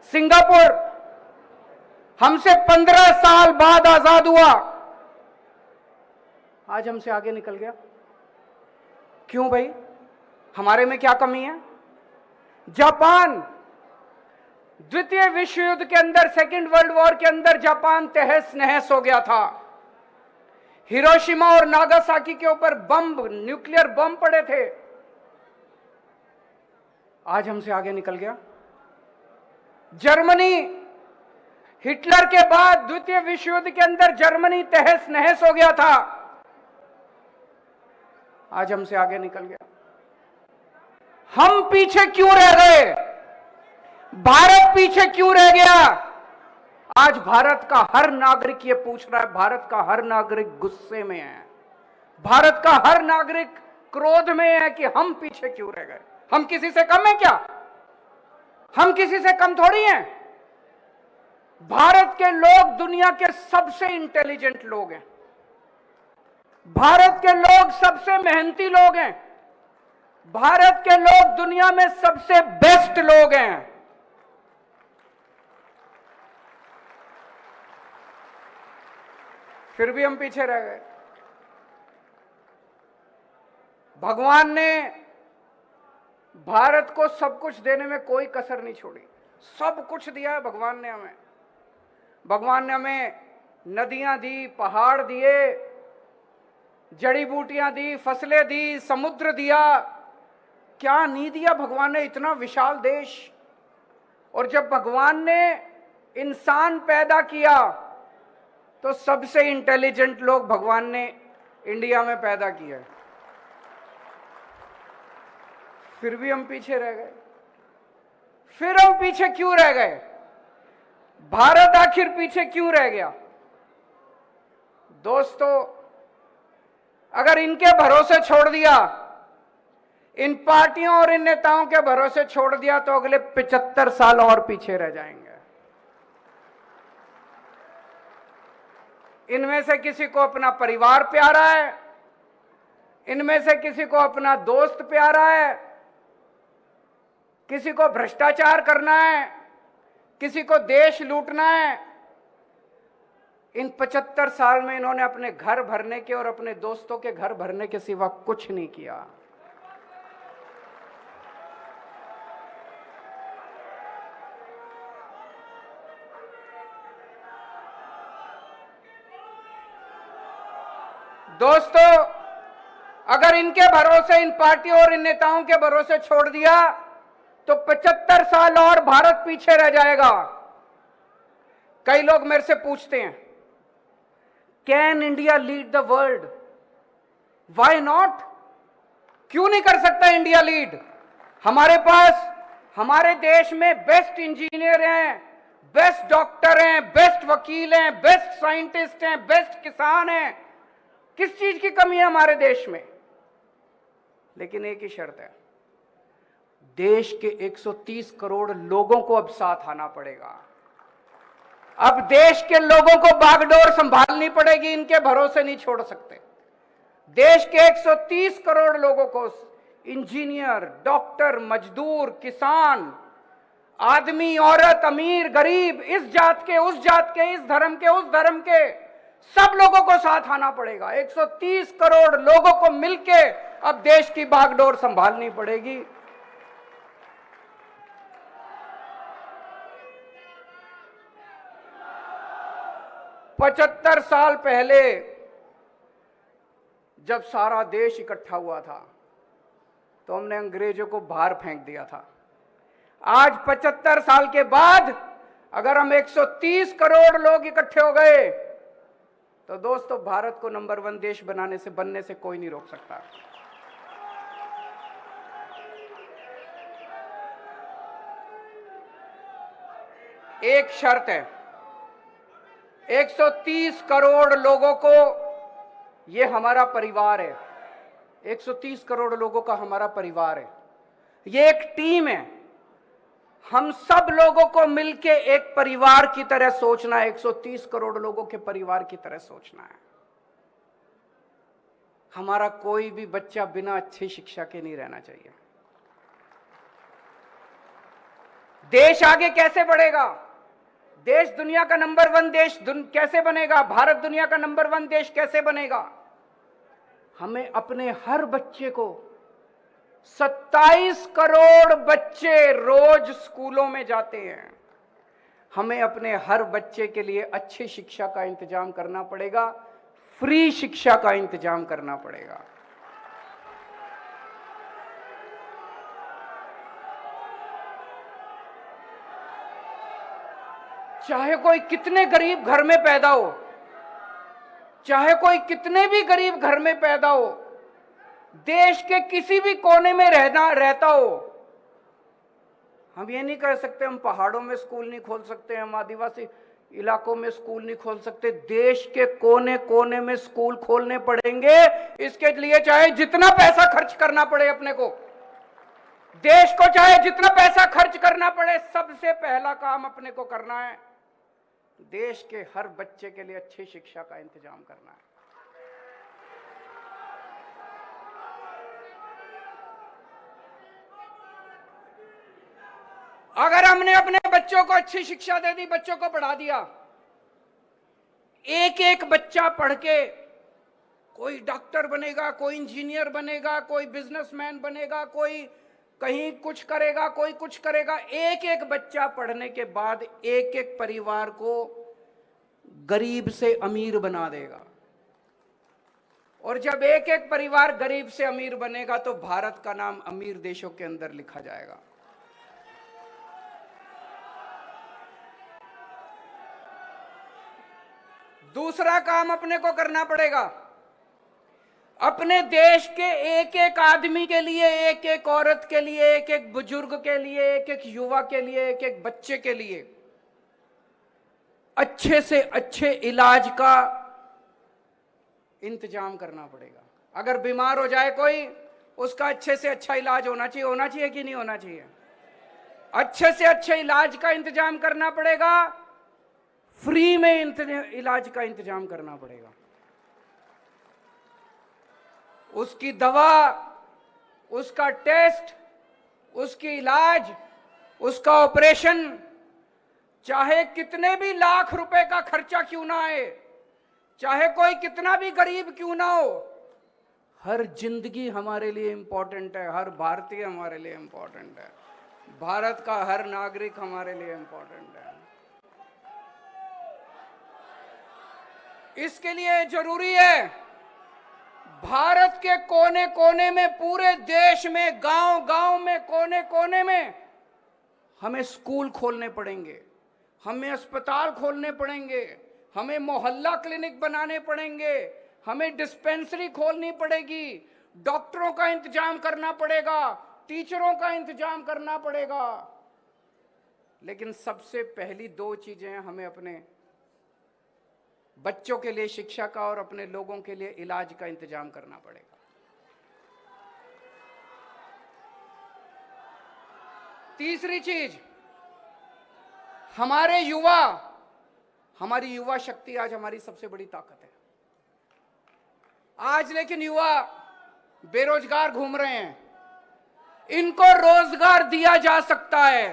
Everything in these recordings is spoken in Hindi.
सिंगापुर हमसे 15 साल बाद आजाद हुआ, आज हमसे आगे निकल गया। क्यों भाई? हमारे में क्या कमी है? जापान द्वितीय विश्व युद्ध के अंदर, सेकेंड वर्ल्ड वॉर के अंदर जापान तहस नहस हो गया था। हिरोशिमा और नागासाकी के ऊपर बम, न्यूक्लियर बम पड़े थे। आज हमसे आगे निकल गया। जर्मनी, हिटलर के बाद द्वितीय विश्व युद्ध के अंदर जर्मनी तहस नहस हो गया था, आज हमसे आगे निकल गया। हम पीछे क्यों रह गए? भारत पीछे क्यों रह गया? आज भारत का हर नागरिक ये पूछ रहा है, भारत का हर नागरिक गुस्से में है, भारत का हर नागरिक क्रोध में है कि हम पीछे क्यों रह गए। हम किसी से कम है क्या? हम किसी से कम थोड़ी हैं। भारत के लोग दुनिया के सबसे इंटेलिजेंट लोग हैं, भारत के लोग सबसे मेहनती लोग हैं, भारत के लोग दुनिया में सबसे बेस्ट लोग हैं। फिर भी हम पीछे रह गए। भगवान ने भारत को सब कुछ देने में कोई कसर नहीं छोड़ी, सब कुछ दिया है भगवान ने हमें। भगवान ने हमें नदियां दी, पहाड़ दिए, जड़ी बूटियां दी, फसलें दी, समुद्र दिया। क्या नहीं दिया भगवान ने? इतना विशाल देश। और जब भगवान ने इंसान पैदा किया तो सबसे इंटेलिजेंट लोग भगवान ने इंडिया में पैदा किया, फिर भी हम पीछे रह गए। फिर हम पीछे क्यों रह गए? भारत आखिर पीछे क्यों रह गया? दोस्तों, अगर इनके भरोसे छोड़ दिया, इन पार्टियों और इन नेताओं के भरोसे छोड़ दिया, तो अगले 75 साल और पीछे रह जाएंगे। इनमें से किसी को अपना परिवार प्यारा है, इनमें से किसी को अपना दोस्त प्यारा है, किसी को भ्रष्टाचार करना है, किसी को देश लूटना है। इन 75 साल में इन्होंने अपने घर भरने के और अपने दोस्तों के घर भरने के सिवा कुछ नहीं किया। दोस्तों, अगर इनके भरोसे, इन पार्टियों और इन नेताओं के भरोसे छोड़ दिया तो 75 साल और भारत पीछे रह जाएगा। कई लोग मेरे से पूछते हैं, can India lead the world? Why not? क्यों नहीं कर सकता इंडिया लीड? हमारे पास, हमारे देश में बेस्ट इंजीनियर हैं, बेस्ट डॉक्टर हैं, बेस्ट वकील हैं, बेस्ट साइंटिस्ट हैं, बेस्ट किसान हैं। किस चीज की कमी है हमारे देश में? लेकिन एक ही शर्त है, देश के 130 करोड़ लोगों को अब साथ आना पड़ेगा। अब देश के लोगों को बागडोर संभालनी पड़ेगी, इनके भरोसे नहीं छोड़ सकते। देश के 130 करोड़ लोगों को, इंजीनियर, डॉक्टर, मजदूर, किसान, आदमी, औरत, अमीर, गरीब, इस जात के, उस जात के, इस धर्म के, उस धर्म के, सब लोगों को साथ आना पड़ेगा। 130 करोड़ लोगों को मिलके अब देश की बागडोर संभालनी पड़ेगी। पचहत्तर साल पहले जब सारा देश इकट्ठा हुआ था तो हमने अंग्रेजों को बाहर फेंक दिया था। आज 75 साल के बाद अगर हम 130 करोड़ लोग इकट्ठे हो गए तो दोस्तों, भारत को नंबर 1 देश बनने से कोई नहीं रोक सकता। एक शर्त है, 130 करोड़ लोगों को, ये हमारा परिवार है, 130 करोड़ लोगों का हमारा परिवार है, ये एक टीम है। हम सब लोगों को मिलके एक परिवार की तरह सोचना है, 130 करोड़ लोगों के परिवार की तरह सोचना है। हमारा कोई भी बच्चा बिना अच्छी शिक्षा के नहीं रहना चाहिए। देश आगे कैसे बढ़ेगा? देश दुनिया का नंबर 1 देश कैसे बनेगा? भारत दुनिया का नंबर 1 देश कैसे बनेगा? हमें अपने हर बच्चे को, 27 करोड़ बच्चे रोज स्कूलों में जाते हैं, हमें अपने हर बच्चे के लिए अच्छी शिक्षा का इंतजाम करना पड़ेगा, फ्री शिक्षा का इंतजाम करना पड़ेगा। चाहे कोई कितने गरीब घर में पैदा हो, चाहे कोई कितने भी गरीब घर में पैदा हो, देश के किसी भी कोने में रहता हो, हम ये नहीं कह सकते हम पहाड़ों में स्कूल नहीं खोल सकते, हम आदिवासी इलाकों में स्कूल नहीं खोल सकते। देश के कोने कोने में स्कूल खोलने पड़ेंगे। इसके लिए चाहे जितना पैसा खर्च करना पड़े अपने को, देश को चाहे जितना पैसा खर्च करना पड़े, सबसे पहला काम अपने को करना है, देश के हर बच्चे के लिए अच्छी शिक्षा का इंतजाम करना है। अगर हमने अपने बच्चों को अच्छी शिक्षा दे दी, बच्चों को पढ़ा दिया, एक एक बच्चा पढ़ के कोई डॉक्टर बनेगा, कोई इंजीनियर बनेगा, कोई बिजनेसमैन बनेगा, कोई कहीं कुछ करेगा, कोई कुछ करेगा। एक एक बच्चा पढ़ने के बाद एक एक परिवार को गरीब से अमीर बना देगा। और जब एक एक परिवार गरीब से अमीर बनेगा तो भारत का नाम अमीर देशों के अंदर लिखा जाएगा। दूसरा काम अपने को करना पड़ेगा, अपने देश के एक एक आदमी के लिए, एक एक औरत के लिए, एक एक बुजुर्ग के लिए, एक एक युवा के लिए, एक एक बच्चे के लिए अच्छे से अच्छे इलाज का इंतजाम करना पड़ेगा। अगर बीमार हो जाए कोई, उसका अच्छे से अच्छा इलाज होना चाहिए कि नहीं होना चाहिए? अच्छे से अच्छे इलाज का इंतजाम करना पड़ेगा, फ्री में इलाज का इंतजाम करना पड़ेगा। उसकी दवा, उसका टेस्ट, उसकी इलाज, उसका ऑपरेशन, चाहे कितने भी लाख रुपए का खर्चा क्यों ना आए, चाहे कोई कितना भी गरीब क्यों ना हो, हर जिंदगी हमारे लिए इंपॉर्टेंट है, हर भारतीय हमारे लिए इंपॉर्टेंट है, भारत का हर नागरिक हमारे लिए इंपॉर्टेंट है। इसके लिए जरूरी है भारत के कोने कोने में, पूरे देश में, गांव गांव में, कोने कोने में हमें स्कूल खोलने पड़ेंगे, हमें अस्पताल खोलने पड़ेंगे, हमें मोहल्ला क्लिनिक बनाने पड़ेंगे, हमें डिस्पेंसरी खोलनी पड़ेगी, डॉक्टरों का इंतजाम करना पड़ेगा, टीचरों का इंतजाम करना पड़ेगा। लेकिन सबसे पहली 2 चीजें हमें अपने बच्चों के लिए शिक्षा का और अपने लोगों के लिए इलाज का इंतजाम करना पड़ेगा। तीसरी चीज, हमारी युवा शक्ति आज हमारी सबसे बड़ी ताकत है। आज लेकिन युवा बेरोजगार घूम रहे हैं, इनको रोजगार दिया जा सकता है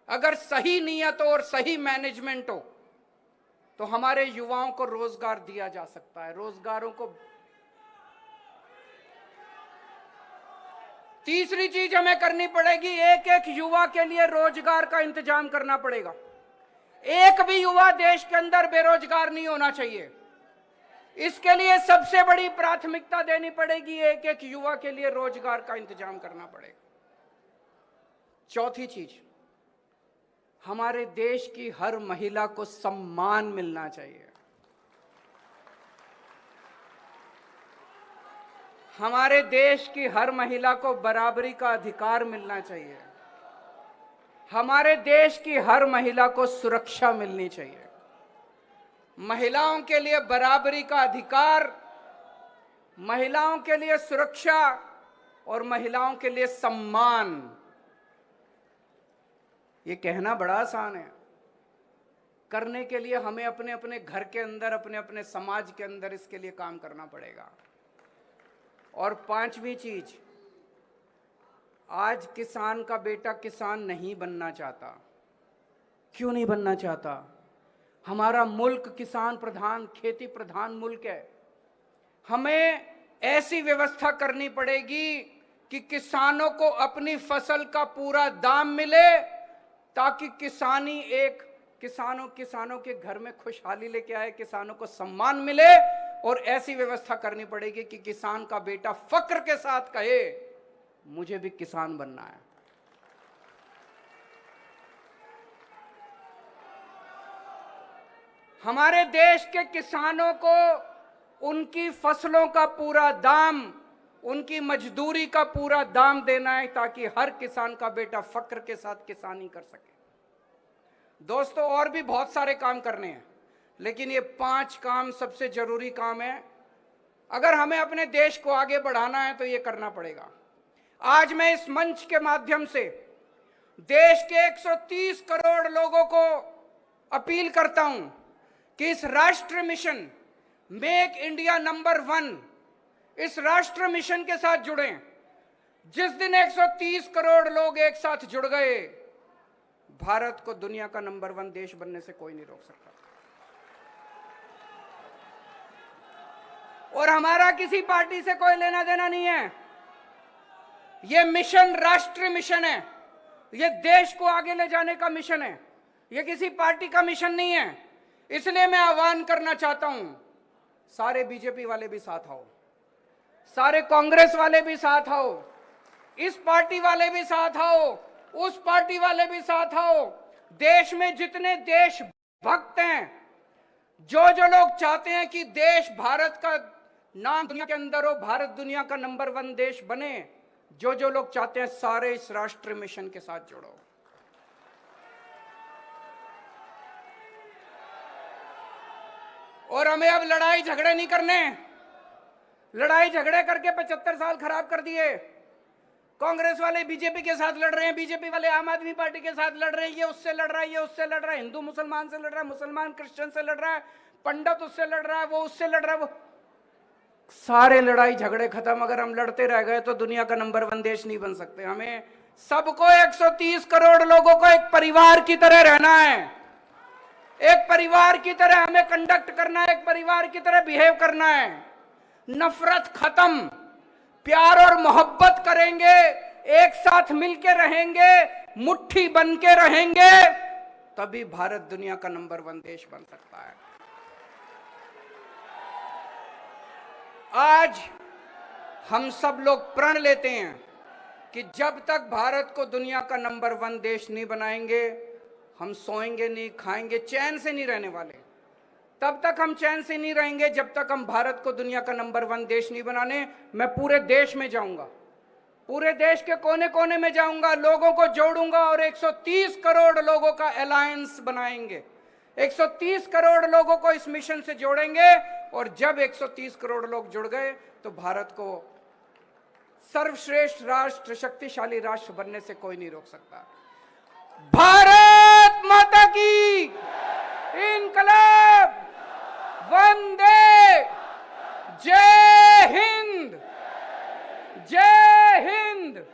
अगर सही नियत और सही मैनेजमेंट हो, तो हमारे युवाओं को रोजगार दिया जा सकता है। रोजगारों को तीसरी चीज हमें करनी पड़ेगी, एक एक युवा के लिए रोजगार का इंतजाम करना पड़ेगा। एक भी युवा देश के अंदर बेरोजगार नहीं होना चाहिए। इसके लिए सबसे बड़ी प्राथमिकता देनी पड़ेगी, एक एक युवा के लिए रोजगार का इंतजाम करना पड़ेगा। चौथी चीज, हमारे देश की हर महिला को सम्मान मिलना चाहिए। हमारे देश की हर महिला को बराबरी का अधिकार मिलना चाहिए। हमारे देश की हर महिला को सुरक्षा मिलनी चाहिए। महिलाओं के लिए बराबरी का अधिकार, महिलाओं के लिए सुरक्षा और महिलाओं के लिए सम्मान, ये कहना बड़ा आसान है, करने के लिए हमें अपने अपने घर के अंदर, अपने अपने समाज के अंदर इसके लिए काम करना पड़ेगा। और 5वीं चीज, आज किसान का बेटा किसान नहीं बनना चाहता। क्यों नहीं बनना चाहता? हमारा मुल्क किसान प्रधान, खेती प्रधान मुल्क है। हमें ऐसी व्यवस्था करनी पड़ेगी कि किसानों को अपनी फसल का पूरा दाम मिले, ताकि किसानों के घर में खुशहाली लेके आए, किसानों को सम्मान मिले। और ऐसी व्यवस्था करनी पड़ेगी कि किसान का बेटा फक्र के साथ कहे, मुझे भी किसान बनना है। हमारे देश के किसानों को उनकी फसलों का पूरा दाम, उनकी मजदूरी का पूरा दाम देना है, ताकि हर किसान का बेटा फक्र के साथ किसानी कर सके। दोस्तों, और भी बहुत सारे काम करने हैं, लेकिन ये 5 काम सबसे जरूरी काम है। अगर हमें अपने देश को आगे बढ़ाना है तो ये करना पड़ेगा। आज मैं इस मंच के माध्यम से देश के 130 करोड़ लोगों को अपील करता हूं कि इस राष्ट्र मिशन मेक इंडिया नंबर 1, इस राष्ट्र मिशन के साथ जुड़ें। जिस दिन 130 करोड़ लोग एक साथ जुड़ गए, भारत को दुनिया का नंबर 1 देश बनने से कोई नहीं रोक सकता। और हमारा किसी पार्टी से कोई लेना देना नहीं है। यह मिशन राष्ट्रीय मिशन है, यह देश को आगे ले जाने का मिशन है, यह किसी पार्टी का मिशन नहीं है। इसलिए मैं आह्वान करना चाहता हूं, सारे बीजेपी वाले भी साथ आओ, सारे कांग्रेस वाले भी साथ आओ, इस पार्टी वाले भी साथ आओ, उस पार्टी वाले भी साथ आओ। देश में जितने देशभक्त हैं, जो लोग चाहते हैं कि देश, भारत का नाम दुनिया के अंदर हो, भारत दुनिया का नंबर 1 देश बने, जो लोग चाहते हैं, सारे इस राष्ट्रीय मिशन के साथ जुड़ो। और हमें अब लड़ाई झगड़े नहीं करने। लड़ाई झगड़े करके 75 साल खराब कर दिए। कांग्रेस वाले बीजेपी के साथ लड़ रहे हैं, बीजेपी वाले आम आदमी पार्टी के साथ लड़ रहे हैं, ये उससे लड़ रहा है, ये उससे लड़ रहा है, हिंदू मुसलमान से लड़ रहा है, मुसलमान क्रिश्चियन से लड़ रहा है, पंडित उससे लड़ रहा है, वो उससे लड़ रहा है। वो सारे लड़ाई झगड़े खत्म। अगर हम लड़ते रह गए तो दुनिया का नंबर 1 देश नहीं बन सकते। हमें सबको, 130 करोड़ लोगों को एक परिवार की तरह रहना है, एक परिवार की तरह हमें कंडक्ट करना है, एक परिवार की तरह बिहेव करना है। नफरत खत्म, प्यार और मोहब्बत करेंगे, एक साथ मिलकर रहेंगे, मुट्ठी बन के रहेंगे, तभी भारत दुनिया का नंबर 1 देश बन सकता है। आज हम सब लोग प्रण लेते हैं कि जब तक भारत को दुनिया का नंबर 1 देश नहीं बनाएंगे, हम सोएंगे नहीं, खाएंगे, चैन से नहीं रहने वाले। तब तक हम चैन से नहीं रहेंगे जब तक हम भारत को दुनिया का नंबर 1 देश नहीं बनाने। मैं पूरे देश में जाऊंगा, पूरे देश के कोने कोने में जाऊंगा, लोगों को जोड़ूंगा और 130 करोड़ लोगों का अलायंस बनाएंगे। 130 करोड़ लोगों को इस मिशन से जोड़ेंगे, और जब 130 करोड़ लोग जुड़ गए तो भारत को सर्वश्रेष्ठ राष्ट्र, शक्तिशाली राष्ट्र बनने से कोई नहीं रोक सकता। भारत माता की इनकलाब, वंदे, जय हिंद, जय हिंद।